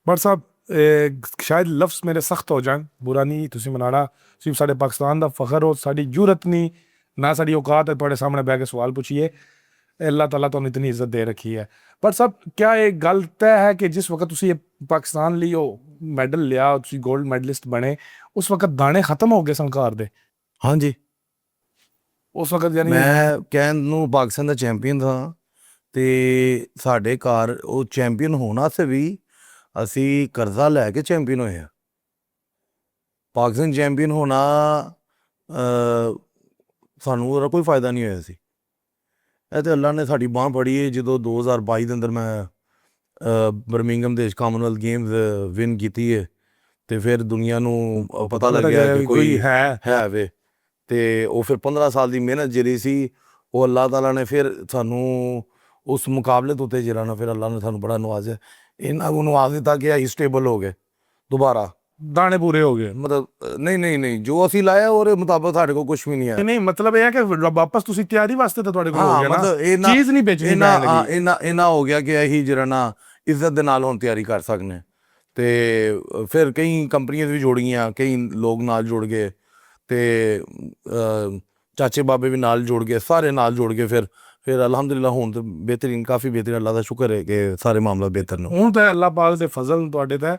But साहब शायद लफ्ज़ मेरे सख्त हो जान, बुरा नहीं तुसीं मनाना, सिर्फ साढ़े पाकिस्तान का फखर हो, साड़ी जरूरत नहीं ना साड़ी औकात है थोड़े सामने बह के सवाल पूछिए। अल्लाह ताला तो इतनी इज्जत दे रखी है। पर साहब क्या एक गल तय है कि जिस वक्त तुसीं पाकिस्तान लिए मैडल लिया, तुसीं गोल्ड मैडलिस्ट बने, उस वक्त दाने खत्म हो गए सन घर दे? हाँ जी, उस वक्त यानी मैं ਕਹਿਣ ਨੂੰ ਪਾਕਿਸਤਾਨ ਦਾ ਚੈਂਪੀਅਨ ਹਾਂ ਤੇ ਸਾਡੇ ਘਰ ਉਹ ਚੈਂਪੀਅਨ ਹੋਣ ਵਾਸਤੇ ਵੀ ਅਸੀਂ ਕਰਜ਼ਾ ਲੈ ਕੇ ਚੈਂਪੀਅਨ ਹੋਏ ਆ। ਪਾਕਿਸਤਾਨ ਚੈਂਪੀਅਨ ਹੋਣਾ ਸਾਨੂੰ ਉਹਦਾ ਕੋਈ ਫਾਇਦਾ ਨਹੀਂ ਹੋਇਆ ਸੀ। ਇਹ ਤੇ ਅੱਲਾ ਨੇ ਸਾਡੀ ਬਾਂਹ ਫੜੀ ਹੈ। ਜਦੋਂ 2022 ਦੇ ਅੰਦਰ ਮੈਂ ਬਰਮਿੰਗਮ ਦੇ ਵਿੱਚ ਕਾਮਨਵੈਲਥ ਗੇਮਸ ਵਿਨ ਕੀਤੀ ਹੈ ਤੇ ਫਿਰ ਦੁਨੀਆ ਨੂੰ ਪਤਾ ਲੱਗਿਆ ਕਿ ਕੋਈ ਹੈ ਵੇ। ਤੇ ਉਹ ਫਿਰ 15 ਸਾਲ ਦੀ ਮਿਹਨਤ ਜਿਹੜੀ ਸੀ ਉਹ ਅੱਲਾਹ ਤਾਲਾ ਨੇ ਫਿਰ ਸਾਨੂੰ ਉਸ ਮੁਕਾਬਲੇ ਤੋਂ ਉੱਤੇ ਜਿਹੜਾ ਨਾ ਫਿਰ ਅੱਲਾਹ ਨੇ ਸਾਨੂੰ ਬੜਾ ਨਵਾਜ਼ਿਆ। ਇੰਨਾ ਕੁ ਨਵਾਜ਼ ਦਿੱਤਾ ਕਿ ਅਸੀਂ ਸਟੇਬਲ ਹੋ ਗਏ ਦੁਬਾਰਾ। दाने पूरे हो गए? ਮਤਲਬ ਨਹੀਂ ਜੋ ਅਸੀਂ ਲਾਇਆ ਉਹਦੇ ਮੁਤਾਬਕ ਸਾਡੇ ਕੋਲ ਕੁਝ ਵੀ ਨਹੀਂ ਹੈ। नहीं मतलब यह है कि वापस तुसी तैयारी वास्ते तो थोड़े को हो ਹਾਂ गया ना, ਮਤਲਬ ਇਹਨਾਂ चीज नहीं बेचनी पैन लगी। ਇਹਨਾਂ ਹੋ ਗਿਆ ਕਿ ਅਸੀਂ ਜਿਹੜਾ ਨਾ ਇੱਜ਼ਤ ਦੇ ਨਾਲ ਹੁਣ ਤਿਆਰੀ ਕਰ ਸਕਦੇ ਹਾਂ। ਤੇ ਫਿਰ ਕਈ ਕੰਪਨੀਆਂ ਵੀ ਜੁੜ ਗਈਆਂ, ਕਈ ਲੋਕ ਨਾਲ ਜੁੜ ਗਏ ਤੇ ਚਾਚੇ ਬਾਬੇ ਵੀ ਨਾਲ ਜੁੜ ਗਏ, ਸਾਰੇ ਨਾਲ ਜੁੜ ਗਏ। ਫਿਰ ਅਲਹਮਦੁਲਿਲਾ ਹੁਣ ਤੇ ਬਿਹਤਰੀਨ, ਕਾਫੀ ਬਿਹਤਰੀਨ, ਅੱਲਾ ਦਾ ਸ਼ੁਕਰ ਹੈ ਕਿ ਸਾਰੇ ਮਾਮਲਾ ਬਿਹਤਰ ਨੇ। ਹੁਣ ਤਾਂ ਅੱਲਾਹ ਪਾਕ ਦੇ ਫਜ਼ਲ ਤੁਹਾਡੇ ਤੇ